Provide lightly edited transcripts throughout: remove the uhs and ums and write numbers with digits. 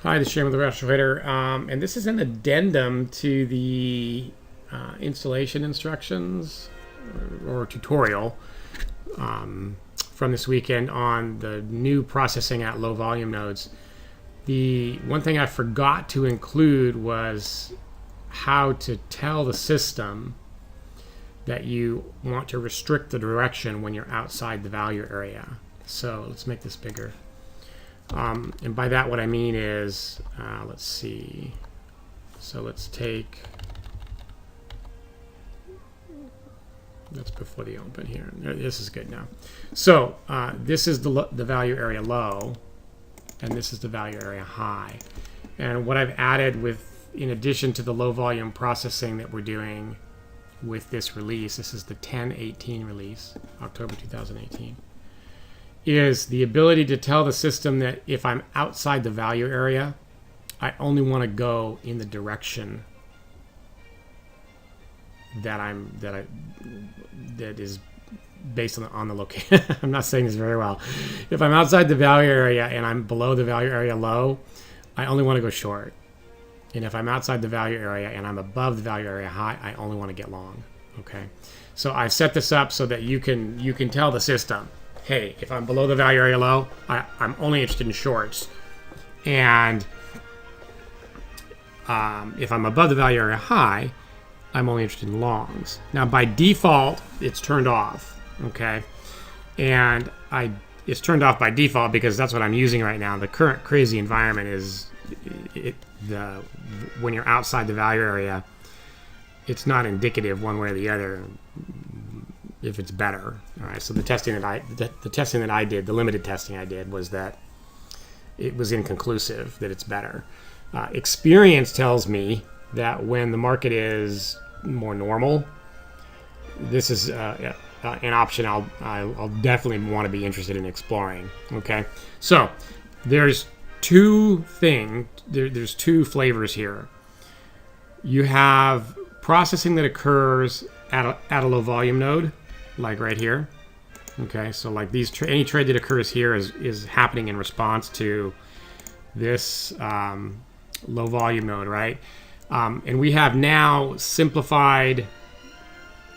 Hi, this is Shane with the Rational Trader, and this is an addendum to the installation instructions or tutorial from this weekend on the new processing at low volume nodes. The one thing I forgot to include was how to tell the system that you want to restrict the direction when you're outside the value area. So let's make this bigger. And by that what I mean is, let's see, so let's take, that's before the open here. This is good now. So this is the value area low, and this is the value area high. And what I've added with, in addition to the low volume processing that we're doing with this release, this is the 10.18 release, October 2018. Is the ability to tell the system that if I'm outside the value area, I only want to go in the direction that is based on the location. I'm not saying this very well. If I'm outside the value area and I'm below the value area low, I only want to go short. And if I'm outside the value area and I'm above the value area high, I only want to get long. Okay. So I've set this up so that you can tell the system, hey, if I'm below the value area low, I'm only interested in shorts. And if I'm above the value area high, I'm only interested in longs. Now, by default, it's turned off, okay? And it's turned off by default because that's what I'm using right now. The current crazy environment is, when you're outside the value area, it's not indicative one way or the other if it's better. All right, so the testing that I did, the limited testing I did, was that it was inconclusive that it's better. Experience tells me that when the market is more normal, this is an option I'll definitely want to be interested in exploring. Okay, so there's two flavors here. You have processing that occurs at a low volume node, like right here. Okay, so like any trade that occurs here is happening in response to this low volume node, right? And we have now simplified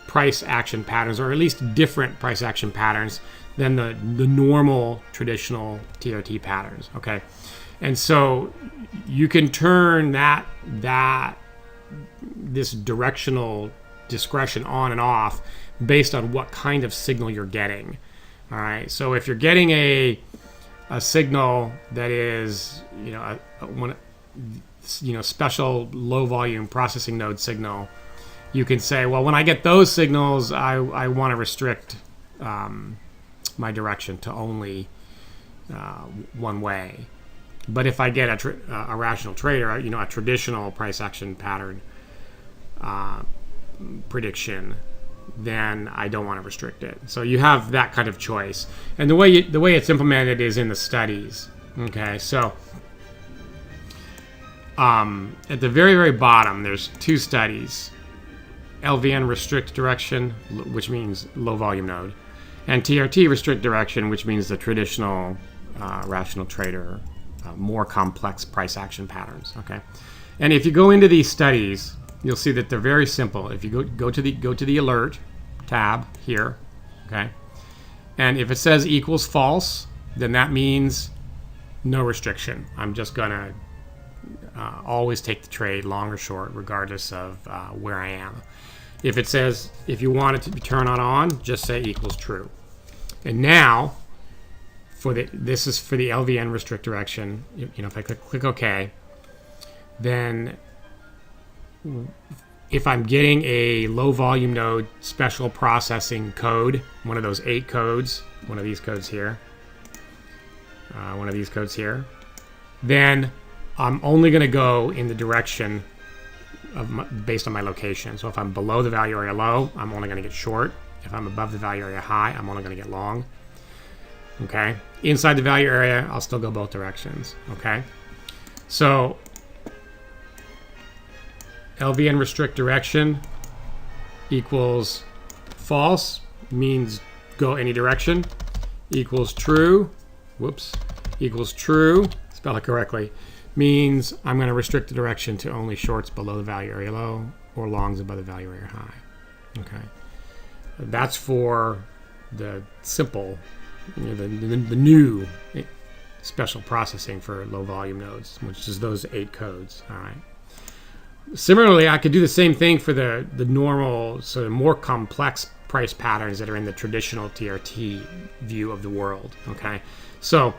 price action patterns, or at least different price action patterns than the normal traditional TRT patterns. Okay, and so you can turn this directional discretion on and off based on what kind of signal you're getting. All right, so if you're getting a signal that is, special low volume processing node signal, you can say, well, when I get those signals, I want to restrict my direction to only one way. But if I get a rational trader, a traditional price action pattern prediction, then I don't want to restrict it. So you have that kind of choice. And the way it's implemented is in the studies. Okay, so at the very, very bottom, there's two studies: LVN restrict direction, which means low volume node, and TRT restrict direction, which means the traditional rational trader, more complex price action patterns. Okay, and if you go into these studies, you'll see that they're very simple. If you go to the alert tab here, okay, and if it says equals false, then that means no restriction. I'm just gonna always take the trade, long or short, regardless of where I am. If it says, if you want it to be turned on, just say equals true. And now, this is for the LVN restrict direction. If I click OK, then if I'm getting a low volume node special processing code, one of those 8 codes, one of these codes here, then I'm only going to go in the direction based on my location. So if I'm below the value area low, I'm only going to get short. If I'm above the value area high, I'm only going to get long. Okay. Inside the value area, I'll still go both directions. Okay. So LVN restrict direction equals false, means go any direction, equals true, equals true, spell it correctly, means I'm going to restrict the direction to only shorts below the value area low or longs above the value area high. Okay, that's for the simple, the new special processing for low volume nodes, which is those 8 codes. All right. Similarly, I could do the same thing for the normal, sort of more complex price patterns that are in the traditional TRT view of the world. Okay, so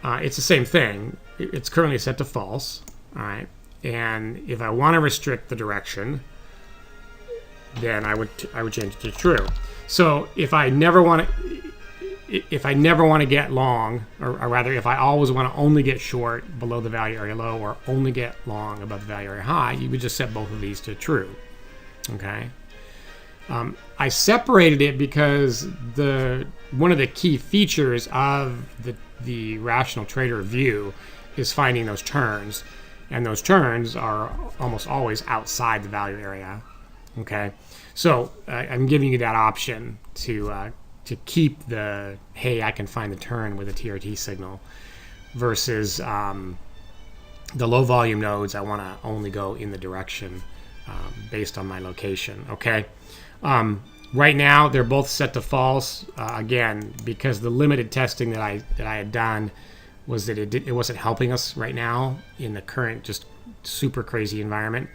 it's the same thing. It's currently set to false. All right, and if I want to restrict the direction, then I would change it to true. So if I never want to get long, or rather, if I always want to only get short below the value area low or only get long above the value area high, you would just set both of these to true. Okay. I separated it because one of the key features of the rational trader view is finding those turns, and those turns are almost always outside the value area. Okay, so I'm giving you that option to keep the, hey, I can find the turn with a TRT signal, versus the low volume nodes, I want to only go in the direction based on my location. Okay, right now they're both set to false, again, because the limited testing that I had done was that it wasn't helping us right now in the current just super crazy environment.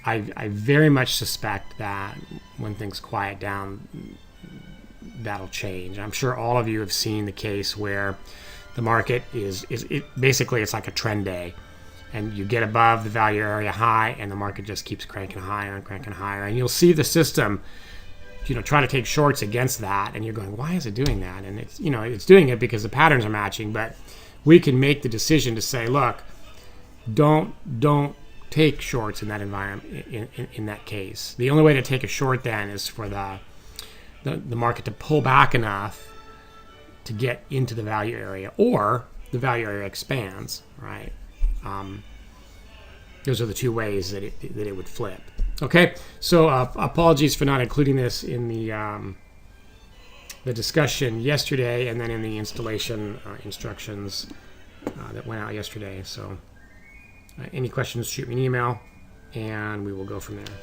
I very much suspect that when things quiet down, that'll change. I'm sure all of you have seen the case where the market is basically it's like a trend day, and you get above the value area high, and the market just keeps cranking higher, and you'll see the system, try to take shorts against that, and you're going, why is it doing that? And it's doing it because the patterns are matching. But we can make the decision to say, look, don't take shorts in that environment. In that case, the only way to take a short then is for the market to pull back enough to get into the value area, or the value area expands. Right. Those are the two ways that it would flip. Okay, so apologies for not including this in the discussion yesterday, and then in the installation instructions that went out yesterday. So any questions, shoot me an email, and we will go from there.